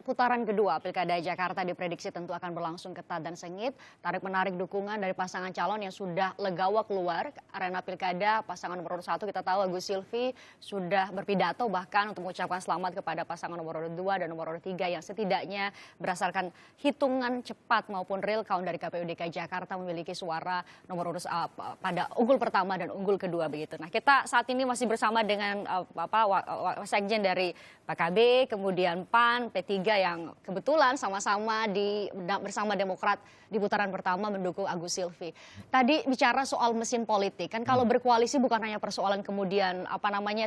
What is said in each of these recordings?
Putaran kedua Pilkada Jakarta diprediksi tentu akan berlangsung ketat dan sengit. Tarik-menarik dukungan dari pasangan calon yang sudah legawa keluar arena Pilkada. Pasangan nomor urut 1 kita tahu Agus Silvi sudah berpidato bahkan untuk mengucapkan selamat kepada pasangan nomor urut 2 dan nomor urut 3 yang setidaknya berdasarkan hitungan cepat maupun real count dari KPU DKI Jakarta memiliki suara nomor urut pada unggul pertama dan unggul kedua begitu. Nah, kita saat ini masih bersama dengan Sekjen dari PKB, kemudian PAN, P3 yang kebetulan sama-sama bersama Demokrat di putaran pertama mendukung Agus Silvi. Tadi bicara soal mesin politik, kan kalau berkoalisi bukan hanya persoalan kemudian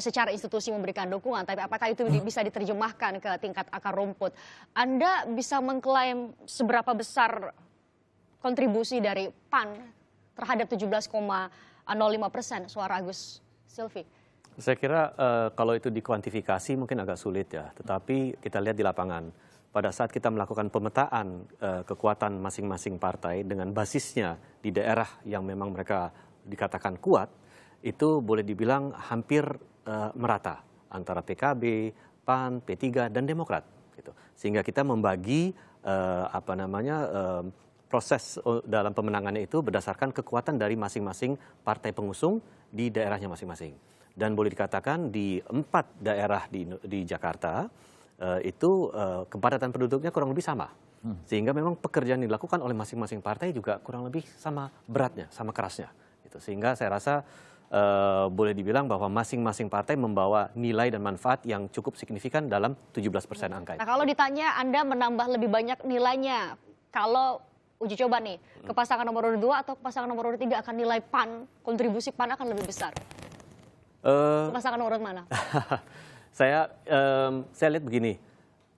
secara institusi memberikan dukungan, tapi apakah itu bisa diterjemahkan ke tingkat akar rumput. Anda bisa mengklaim seberapa besar kontribusi dari PAN terhadap 17,05% suara Agus Silvi? Saya kira kalau itu dikuantifikasi mungkin agak sulit ya, tetapi kita lihat di lapangan. Pada saat kita melakukan pemetaan kekuatan masing-masing partai dengan basisnya di daerah yang memang mereka dikatakan kuat, itu boleh dibilang hampir merata antara PKB, PAN, P3, dan Demokrat. Gitu. Sehingga kita membagi proses dalam pemenangannya itu berdasarkan kekuatan dari masing-masing partai pengusung di daerahnya masing-masing. Dan boleh dikatakan di 4 daerah di Jakarta itu kepadatan penduduknya kurang lebih sama. Sehingga memang pekerjaan yang dilakukan oleh masing-masing partai juga kurang lebih sama beratnya, sama kerasnya. Gitu. Sehingga saya rasa boleh dibilang bahwa masing-masing partai membawa nilai dan manfaat yang cukup signifikan dalam 17% angka itu. Nah, kalau ditanya Anda menambah lebih banyak nilainya, kalau uji coba nih, ke pasangan nomor urut 2 atau ke pasangan nomor urut 3 akan nilai PAN, kontribusi PAN akan lebih besar? Pasangan urut mana? Saya lihat begini,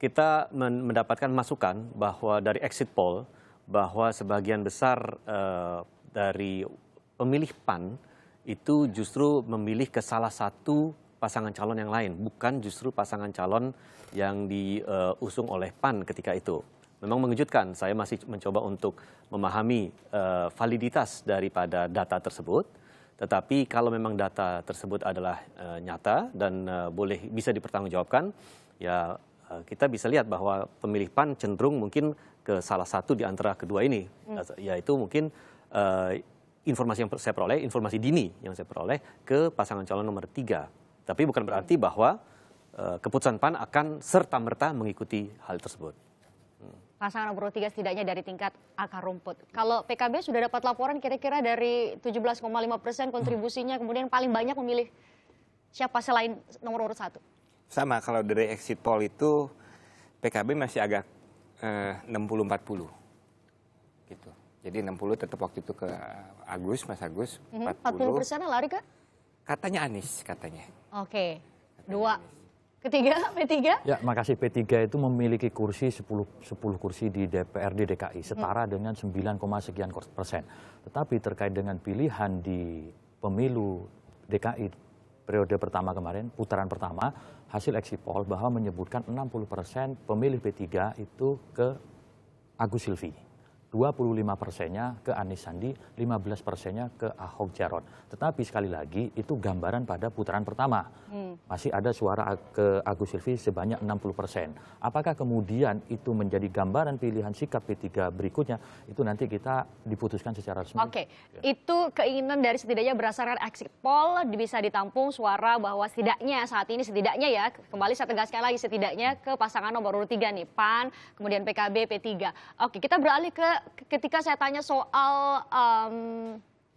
kita mendapatkan masukan bahwa dari exit poll bahwa sebagian besar dari pemilih PAN itu justru memilih ke salah satu pasangan calon yang lain, bukan justru pasangan calon yang diusung oleh PAN ketika itu. Memang mengejutkan, saya masih mencoba untuk memahami validitas daripada data tersebut. Tetapi kalau memang data tersebut adalah nyata dan bisa dipertanggungjawabkan, ya kita bisa lihat bahwa pemilih PAN cenderung mungkin ke salah satu di antara kedua ini, yaitu mungkin informasi yang saya peroleh, informasi dini yang saya peroleh ke pasangan calon nomor 3. Tapi bukan berarti bahwa keputusan PAN akan serta-merta mengikuti hal tersebut. Pasangan nomor 3 setidaknya dari tingkat akar rumput. Kalau PKB sudah dapat laporan kira-kira dari 17,5% kontribusinya, kemudian paling banyak memilih siapa selain nomor urut 1? Sama, kalau dari exit poll itu PKB masih agak 60-40. Gitu. Jadi 60 tetap waktu itu ke Agus, Mas Agus. 40%-nya lari ke? Katanya Anies, katanya. Oke. 2. Ketiga, P3? Ya, makasih. P3 itu memiliki kursi 10 kursi di DPRD DKI, setara dengan 9, sekian persen. Tetapi terkait dengan pilihan di pemilu DKI periode pertama kemarin, putaran pertama, hasil exit poll bahwa menyebutkan 60% pemilih P3 itu ke Agus Silvi. 25%-nya ke Anies Sandi, 15%-nya ke Ahok Jarot. Tetapi sekali lagi itu gambaran pada putaran pertama. Masih ada suara ke Agus Silvi sebanyak 60%. Apakah kemudian itu menjadi gambaran pilihan sikap P3 berikutnya? Itu nanti kita diputuskan secara resmi. Oke, itu keinginan dari setidaknya berdasarkan exit poll bisa ditampung suara bahwa setidaknya saat ini ya, kembali saya tegaskan lagi setidaknya ke pasangan nomor urut 3 nih, PAN, kemudian PKB, P3. Oke, kita beralih ke ketika saya tanya soal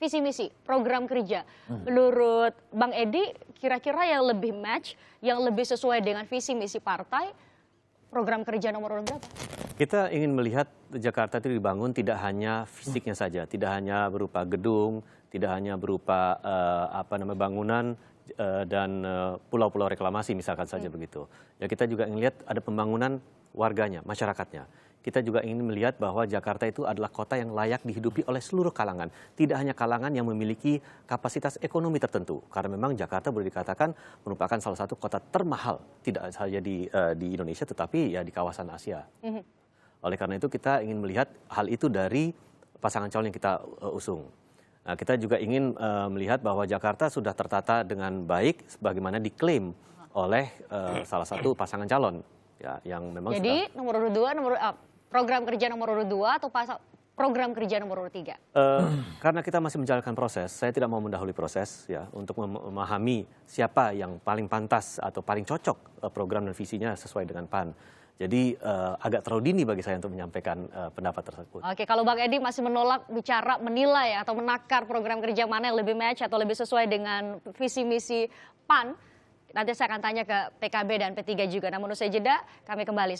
visi misi program kerja, menurut Bang Edi kira-kira yang lebih match, yang lebih sesuai dengan visi misi partai, program kerja nomor urut berapa? Kita ingin melihat Jakarta itu dibangun tidak hanya fisiknya saja, tidak hanya berupa gedung, tidak hanya berupa bangunan dan pulau-pulau reklamasi misalkan saja begitu. Ya, kita juga ingin lihat ada pembangunan warganya, masyarakatnya. Kita juga ingin melihat bahwa Jakarta itu adalah kota yang layak dihidupi oleh seluruh kalangan. Tidak hanya kalangan yang memiliki kapasitas ekonomi tertentu. Karena memang Jakarta boleh dikatakan merupakan salah satu kota termahal. Tidak saja di Indonesia tetapi ya di kawasan Asia. Oleh karena itu kita ingin melihat hal itu dari pasangan calon yang kita usung. Nah, kita juga ingin melihat bahwa Jakarta sudah tertata dengan baik sebagaimana diklaim oleh salah satu pasangan calon. ya yang memang Jadi nomor urut 2, program kerja nomor urut 2 atau program kerja nomor urut 3? Karena kita masih menjalankan proses, saya tidak mau mendahului proses ya untuk memahami siapa yang paling pantas atau paling cocok program dan visinya sesuai dengan PAN. Jadi agak terlalu dini bagi saya untuk menyampaikan pendapat tersebut. Oke, kalau Bang Edi masih menolak bicara menilai atau menakar program kerja mana yang lebih match atau lebih sesuai dengan visi misi PAN, nanti saya akan tanya ke PKB dan P3 juga. Namun usai jeda, kami kembali.